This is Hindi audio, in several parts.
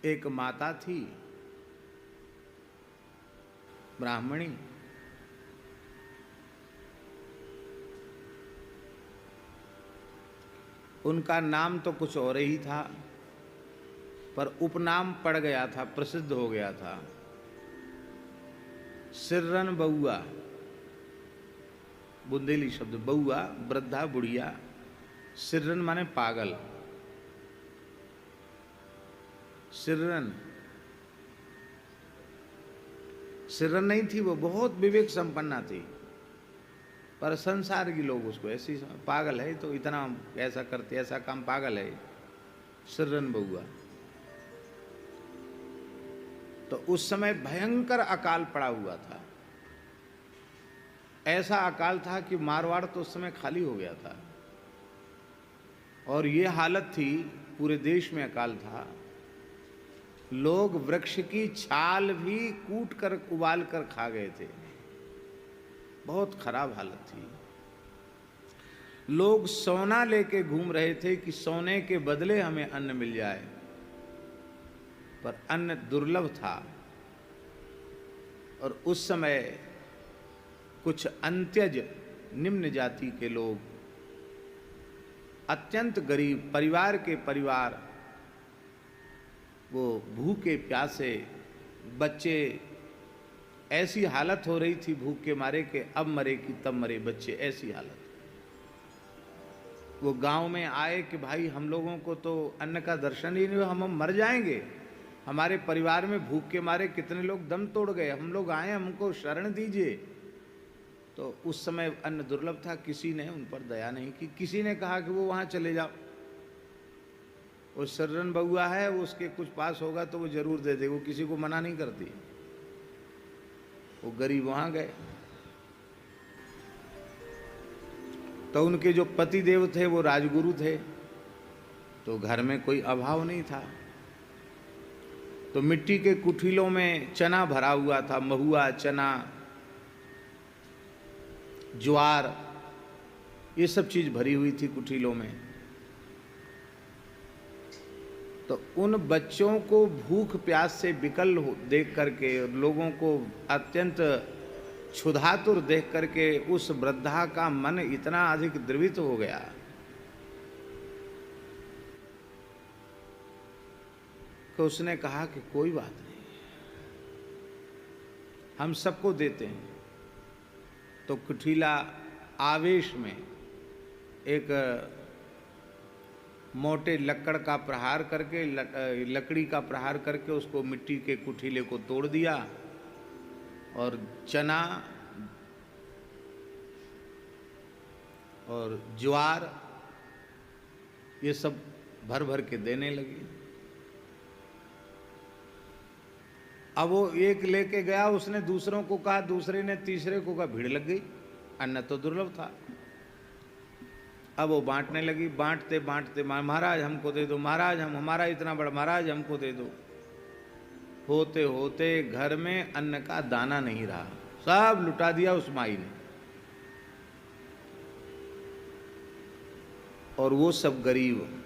एक माता थी ब्राह्मणी, उनका नाम तो कुछ और ही था, पर उपनाम पड़ गया था, प्रसिद्ध हो गया था, सिर्रन बउआ। बुंदेली शब्द बउआ, वृद्धा बुढ़िया, सिर्रन माने पागल। सिर्रन सिर्रन नहीं थी, वो बहुत विवेक संपन्ना थी, पर संसार के लोग उसको ऐसी पागल है, तो इतना ऐसा करते, ऐसा काम, पागल है, सिर्रन बउआ। तो उस समय भयंकर अकाल पड़ा हुआ था। ऐसा अकाल था कि मारवाड़ तो उस समय खाली हो गया था, और ये हालत थी, पूरे देश में अकाल था। लोग वृक्ष की छाल भी कूट कर उबाल कर खा गए थे, बहुत खराब हालत थी। लोग सोना लेके घूम रहे थे कि सोने के बदले हमें अन्न मिल जाए, पर अन्न दुर्लभ था। और उस समय कुछ अंत्यज निम्न जाति के लोग, अत्यंत गरीब परिवार के परिवार, वो भूखे प्यासे बच्चे, ऐसी हालत हो रही थी भूख के मारे के अब मरे कि तब मरे बच्चे, ऐसी हालत। वो गांव में आए कि भाई हम लोगों को तो अन्न का दर्शन ही नहीं हुआ, हम मर जाएंगे, हमारे परिवार में भूख के मारे कितने लोग दम तोड़ गए, हम लोग आए, हमको शरण दीजिए। तो उस समय अन्न दुर्लभ था, किसी ने उन पर दया नहीं की, किसी ने कहा कि वो वहाँ चले जाओ, वो सिर्रन बउआ है, वो उसके कुछ पास होगा तो वो जरूर दे दे, वो किसी को मना नहीं करती। वो गरीब वहाँ गए, तो उनके जो पति देव थे वो राजगुरु थे, तो घर में कोई अभाव नहीं था। तो मिट्टी के कुठिलों में चना भरा हुआ था, महुआ, चना, ज्वार, ये सब चीज भरी हुई थी कुठिलों में। तो उन बच्चों को भूख प्यास से विकल देख करके, लोगों को अत्यंत क्षुधातुर देख करके उस वृद्धा का मन इतना अधिक द्रवित हो गया कि उसने कहा कि कोई बात नहीं, हम सबको देते हैं। तो कुठिला आवेश में एक मोटे लकड़ का प्रहार करके, लकड़ी का प्रहार करके उसको मिट्टी के कुठिले को तोड़ दिया, और चना और ज्वार ये सब भर भर के देने लगी। अब वो एक लेके गया, उसने दूसरों को कहा, दूसरे ने तीसरे को कहा, भीड़ लग गई, अन्न तो दुर्लभ था। अब वो बांटने लगी, बांटते बांटते, महाराज हमको दे दो, महाराज हम, हमारा इतना बड़ा, महाराज हमको दे दो। होते होते घर में अन्न का दाना नहीं रहा, सब लुटा दिया उस माई ने। और वो सब गरीब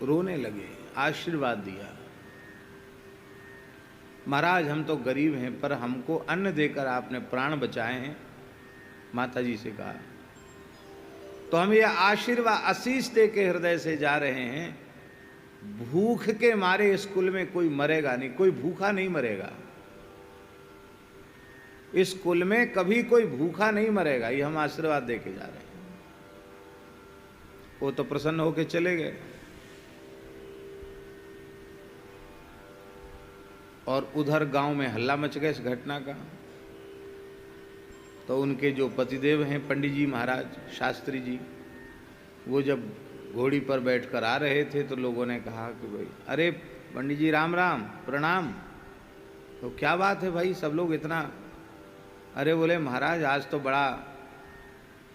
रोने लगे, आशीर्वाद दिया, महाराज हम तो गरीब हैं, पर हमको अन्न देकर आपने प्राण बचाए हैं। माता जी से कहा, तो हम ये आशीर्वाद आशीष दे के हृदय से जा रहे हैं, भूख के मारे इस कुल में कोई मरेगा नहीं, कोई भूखा नहीं मरेगा, इस कुल में कभी कोई भूखा नहीं मरेगा, ये हम आशीर्वाद दे के जा रहे हैं। वो तो प्रसन्न होके चले गए। और उधर गांव में हल्ला मच गया इस घटना का। तो उनके जो पतिदेव हैं पंडित जी महाराज, शास्त्री जी, वो जब घोड़ी पर बैठकर आ रहे थे तो लोगों ने कहा कि भाई, अरे पंडित जी राम राम, प्रणाम। तो क्या बात है भाई, सब लोग इतना? अरे बोले महाराज आज तो बड़ा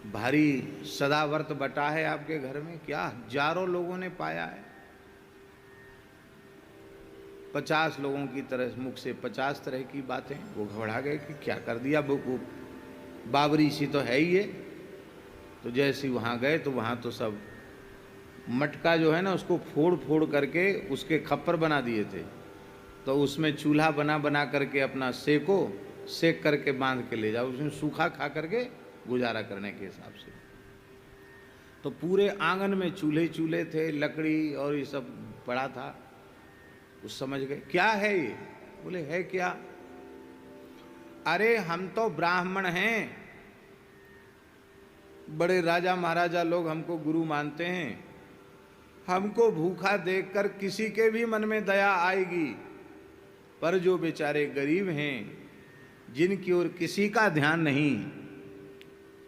भारी सदाव्रत बटा है आपके घर में, क्या हजारों लोगों ने पाया है। 50 लोगों की तरह मुख से 50 तरह की बातें। वो घबरा गए कि क्या कर दिया, वो बाबरी सी तो है ही है। तो जैसे वहाँ गए तो वहाँ तो सब मटका जो है ना उसको फोड़ फोड़ करके उसके खप्पर बना दिए थे, तो उसमें चूल्हा बना बना करके अपना सेक करके बांध के ले जाओ, उसमें सूखा खा करके गुजारा करने के हिसाब से। तो पूरे आंगन में चूल्हे चूल्हे थे, लकड़ी और ये सब पड़ा था। उस समझ गए क्या है ये? बोले है क्या? अरे हम तो ब्राह्मण हैं, बड़े राजा महाराजा लोग हमको गुरु मानते हैं, हमको भूखा देखकर किसी के भी मन में दया आएगी, पर जो बेचारे गरीब हैं, जिनकी ओर किसी का ध्यान नहीं,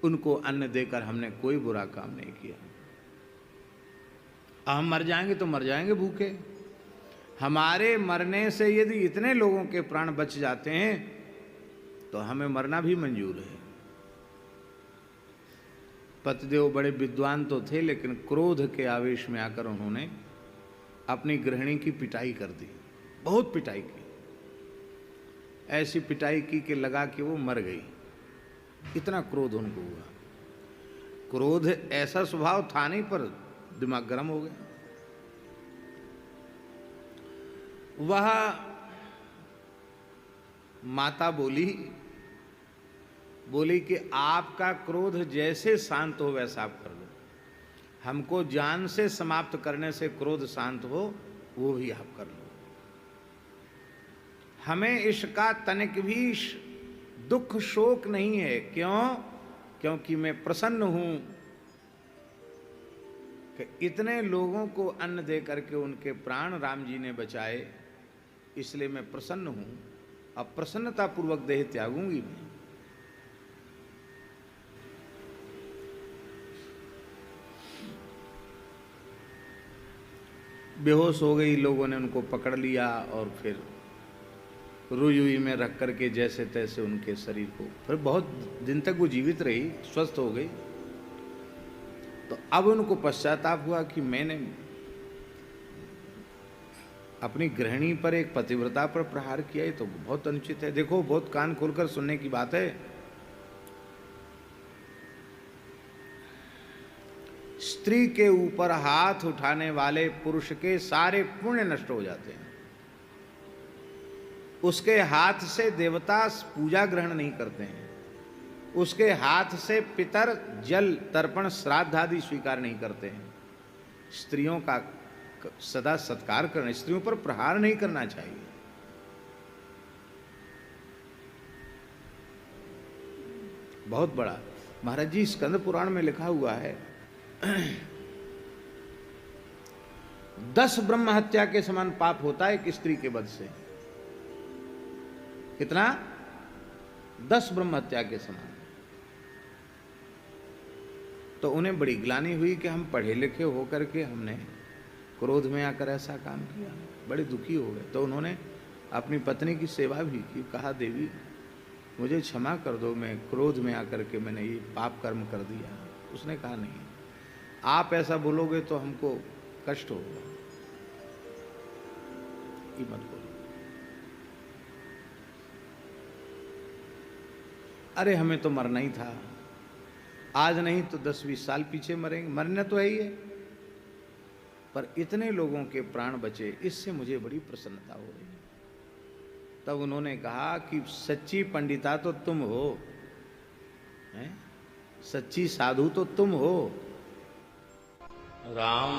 उनको अन्न देकर हमने कोई बुरा काम नहीं किया। हम मर जाएंगे तो मर जाएंगे भूखे, हमारे मरने से यदि इतने लोगों के प्राण बच जाते हैं तो हमें मरना भी मंजूर है। पतिदेव बड़े विद्वान तो थे, लेकिन क्रोध के आवेश में आकर उन्होंने अपनी गृहिणी की पिटाई कर दी, बहुत पिटाई की, ऐसी पिटाई की कि लगा कि वो मर गई, इतना क्रोध उनको हुआ। क्रोध ऐसा स्वभाव था नहीं, पर दिमाग गर्म हो गया। वह माता बोली कि आपका क्रोध जैसे शांत हो वैसा आप कर लो, हमको जान से समाप्त करने से क्रोध शांत हो वो भी आप कर लो, हमें इसका तनिक भी दुख शोक नहीं है। क्यों? क्योंकि मैं प्रसन्न हूं कि इतने लोगों को अन्न दे करके उनके प्राण राम जी ने बचाए, इसलिए मैं प्रसन्न हूं। अब प्रसन्नता पूर्वक देह त्यागूंगी मैं। बेहोश हो गई, लोगों ने उनको पकड़ लिया और फिर रुई में रख करके जैसे तैसे उनके शरीर को, फिर बहुत दिन तक वो जीवित रही, स्वस्थ हो गई। तो अब उनको पश्चाताप हुआ कि मैंने अपनी गृहिणी पर, एक पतिव्रता पर प्रहार किया, ये तो बहुत अनुचित है। देखो, बहुत कान खोलकर सुनने की बात है। स्त्री के ऊपर हाथ उठाने वाले पुरुष के सारे पुण्य नष्ट हो जाते हैं। उसके हाथ से देवता पूजा ग्रहण नहीं करते हैं, उसके हाथ से पितर जल तर्पण श्राद्ध आदि स्वीकार नहीं करते हैं। स्त्रियों का सदा सत्कार करना, स्त्रियों पर प्रहार नहीं करना चाहिए। बहुत बड़ा महाराज जी स्कंद पुराण में लिखा हुआ है 10 ब्रह्म हत्या के समान पाप होता है एक स्त्री के वध से। कितना? 10 ब्रह्म हत्या के समान। तो उन्हें बड़ी ग्लानि हुई कि हम पढ़े लिखे होकर के हमने क्रोध में आकर ऐसा काम किया, बड़े दुखी हो गए। तो उन्होंने अपनी पत्नी की सेवा भी की, कहा देवी मुझे क्षमा कर दो, मैं क्रोध में आकर के मैंने ये पाप कर्म कर दिया। उसने कहा नहीं, आप ऐसा बोलोगे तो हमको कष्ट होगा, ये मत बोलो। अरे हमें तो मरना ही था, आज नहीं तो 10-20 साल पीछे मरेंगे, मरना तो है ही है, पर इतने लोगों के प्राण बचे, इससे मुझे बड़ी प्रसन्नता हो रही। तब उन्होंने कहा कि सच्ची पंडिता तो तुम हो, हैं? सच्ची साधु तो तुम हो। राम